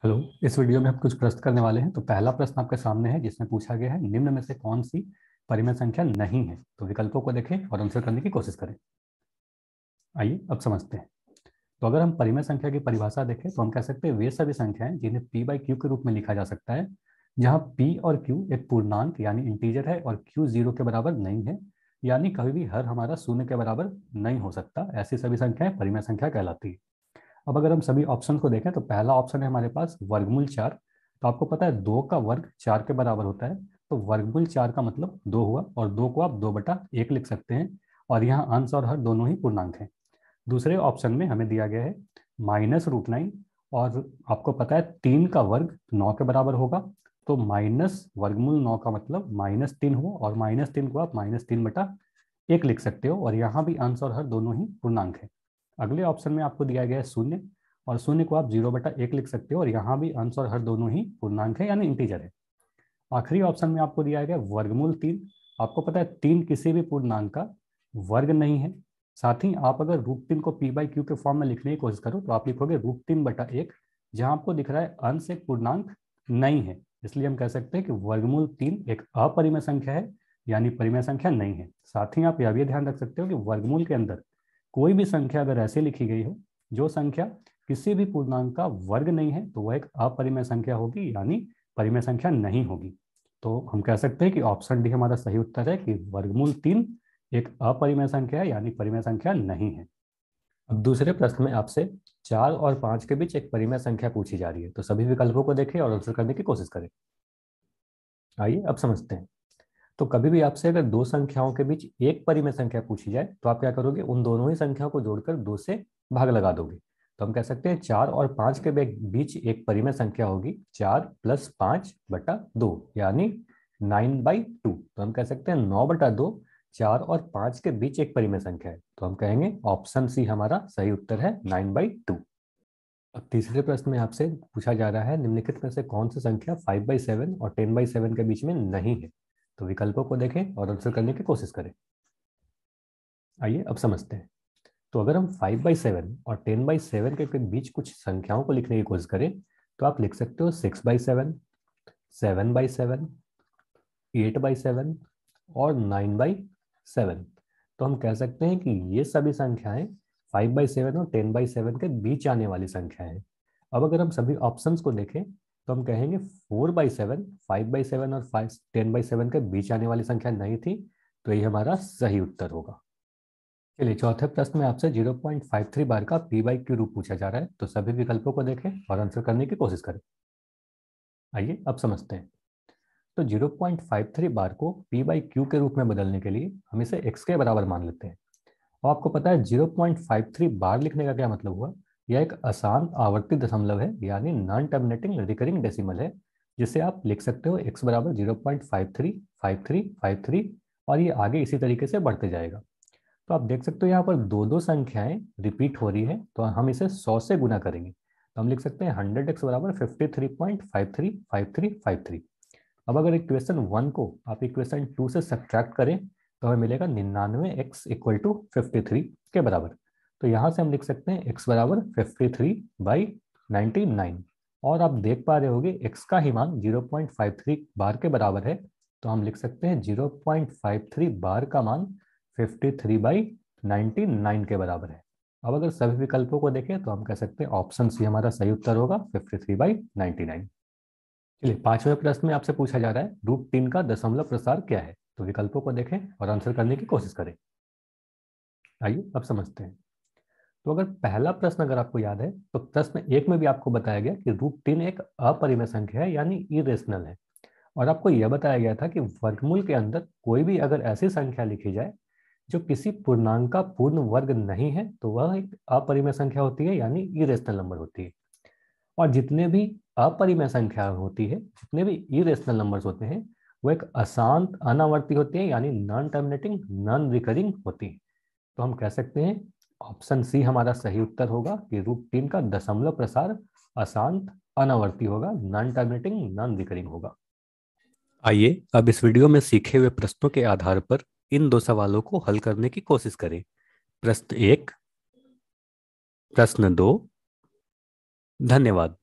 Hello. इस video में हम कुछ प्रश्न करने वाले हैं। तो पहला प्रश्न आपके सामने है जिसमें पूछा गया है निम्न में से कौन सी परिमेय संख्या नहीं है। तो विकल्पों को देखें और आंसर करने की कोशिश करें। आइए अब समझते हैं। तो अगर हम परिमेय संख्या की परिभाषा देखें तो हम कह सकते हैं वे सभी संख्याएं जिन्हें p बाई क्यू के रूप में लिखा जा सकता है, जहां p और q एक पूर्णांक यानी इंटीजर है और q 0 के बराबर नहीं है, यानी कभी भी हर हमारा शून्य के बराबर नहीं हो सकता। ऐसी सभी संख्याएं परिमेय संख्या कहलाती है। अब अगर हम सभी ऑप्शन को देखें तो पहला ऑप्शन है हमारे पास वर्गमूल 4। तो आपको पता है 2 का वर्ग 4 के बराबर होता है। तो वर्गमूल 4 का मतलब 2 हुआ और 2 को आप 2/1 लिख सकते हैं। और यहाँ अंश और हर दोनों ही पूर्णांक हैं। दूसरे ऑप्शन में हमें दिया गया है -√9। और आपको पता है 3 का वर्ग 9 के बराबर होगा। तो माइनस वर्गमूल 9 का मतलब -3 हुआ और -3 को आप -3/1 लिख सकते हो। और यहाँ भी अंश और हर दोनों ही पूर्णांक है। अगले ऑप्शन में आपको दिया गया है शून्य। और शून्य को आप 0/1 लिख सकते हो और यहाँ भी अंश और हर दोनों ही पूर्णांक है यानी इंटीजर है। आखिरी ऑप्शन में आपको दिया गया है वर्गमूल 3। आपको पता है 3 किसी भी पूर्णांक का वर्ग नहीं है। साथ ही आप अगर √3 को p बाई क्यू के फॉर्म में लिखने की कोशिश करो तो आप लिखोगे √3/1, जहां आपको दिख रहा है अंश एक पूर्णांक नहीं है। इसलिए हम कह सकते हैं कि वर्गमूल 3 एक अपरिमेय संख्या है यानी परिमेय संख्या नहीं है। साथ ही आप यह भी ध्यान रख सकते हो कि वर्गमूल के अंदर कोई भी संख्या अगर ऐसे लिखी गई हो जो संख्या किसी भी पूर्णांक का वर्ग नहीं है तो वह एक अपरिमेय संख्या होगी यानी परिमेय संख्या नहीं होगी। तो हम कह सकते हैं कि ऑप्शन डी हमारा सही उत्तर है कि वर्गमूल 3 एक अपरिमेय संख्या है यानी परिमेय संख्या नहीं है। अब दूसरे प्रश्न में आपसे 4 और 5 के बीच एक परिमेय संख्या पूछी जा रही है। तो सभी विकल्पों को देखें और आंसर करने की कोशिश करें। आइए अब समझते हैं। तो कभी भी आपसे अगर दो संख्याओं के बीच एक परिमेय संख्या पूछी जाए तो आप क्या करोगे, उन दोनों ही संख्याओं को जोड़कर 2 से भाग लगा दोगे। तो हम कह सकते हैं 4 और 5 के बीच एक परिमेय संख्या होगी 4 + 5/2 यानी 9/2। तो हम कह सकते हैं 9/2 4 और 5 के बीच एक परिमेय संख्या है। तो हम कहेंगे ऑप्शन सी हमारा सही उत्तर है 9/2। अब तीसरे प्रश्न में आपसे पूछा जा रहा है निम्नलिखित में से कौन सी संख्या 5/7 और 10/7 के बीच में नहीं है। तो विकल्पों को देखें और आंसर करने की कोशिश करें। आइए अब समझते हैं। तो अगर हम 5/7 और 10/7 के बीच कुछ संख्याओं को लिखने की कोशिश करें तो आप लिख सकते हो 6/7, 7/7, 8/7 और 9/7। तो हम कह सकते हैं कि ये सभी संख्याएं 5/7 और 10/7 के बीच आने वाली संख्याएं हैं। अब अगर हम सभी ऑप्शंस को देखें तो हम कहेंगे 4/7, 5/7 और 10/7 के बीच आने वाली संख्या नहीं थी। तो ये हमारा सही उत्तर होगा। चलिए चौथे प्रश्न में आपसे 0.53 बार का p बाई क्यू रूप पूछा जा रहा है। तो सभी विकल्पों को देखें और आंसर करने की कोशिश करें। आइए अब समझते हैं। तो 0.53 बार को p बाई क्यू के रूप में बदलने के लिए हम इसे x के बराबर मान लेते हैं। और आपको पता है 0.53 बार लिखने का क्या मतलब हुआ। यह एक आसान आवर्ती दशमलव है यानी नॉन टर्मिनेटिंग रिकरिंग डेसिमल है, जिसे आप लिख सकते हो x बराबर 0.53 53 53 और ये आगे इसी तरीके से बढ़ते जाएगा। तो आप देख सकते हो यहाँ पर दो दो संख्याएं रिपीट हो रही है तो हम इसे 100 से गुना करेंगे। तो हम लिख सकते हैं 100x बराबर 53.535353। अब अगर इक्वेशन 1 को आप इक्वेशन 2 से सब्ट्रैक्ट करें तो हमें मिलेगा 99x = 53 के बराबर। तो यहाँ से हम लिख सकते हैं x बराबर 53/99। और आप देख पा रहे होगे x का ही मान 0.53 बार के बराबर है। तो हम लिख सकते हैं 0.53 बार का मान 53/99 के बराबर है। अब अगर सभी विकल्पों को देखें तो हम कह सकते हैं ऑप्शन सी हमारा सही उत्तर होगा 53/99। चलिए पांचवें प्रश्न में आपसे पूछा जा रहा है √3 का दशमलव प्रसार क्या है। तो विकल्पों को देखें और आंसर करने की कोशिश करें। आइए अब समझते हैं। तो अगर पहला प्रश्न अगर आपको याद है तो प्रश्न 1 में भी आपको बताया गया कि √3 एक अपरिमेय संख्या है यानी इरेशनल है। और आपको यह बताया गया था कि वर्गमूल के अंदर कोई भी अगर ऐसी संख्या लिखी जाए जो किसी पूर्णांक का पूर्ण वर्ग नहीं है तो वह एक अपरिमेय संख्या होती है यानी इरेशनल नंबर होती है। और जितने भी अपरिमेय संख्या होती है, जितने भी इरेशनल नंबर्स होते हैं, वो एक अशांत अनावर्ती होती है यानी नॉन टर्मिनेटिंग नॉन रिकरिंग होती है। तो हम कह सकते हैं ऑप्शन सी हमारा सही उत्तर होगा कि √3 का दशमलव प्रसार अशांत अनावर्ती होगा, नॉन टर्मिनेटिंग नॉन रिकरिंग होगा। आइए अब इस वीडियो में सीखे हुए प्रश्नों के आधार पर इन दो सवालों को हल करने की कोशिश करें। प्रश्न 1, प्रश्न 2। धन्यवाद।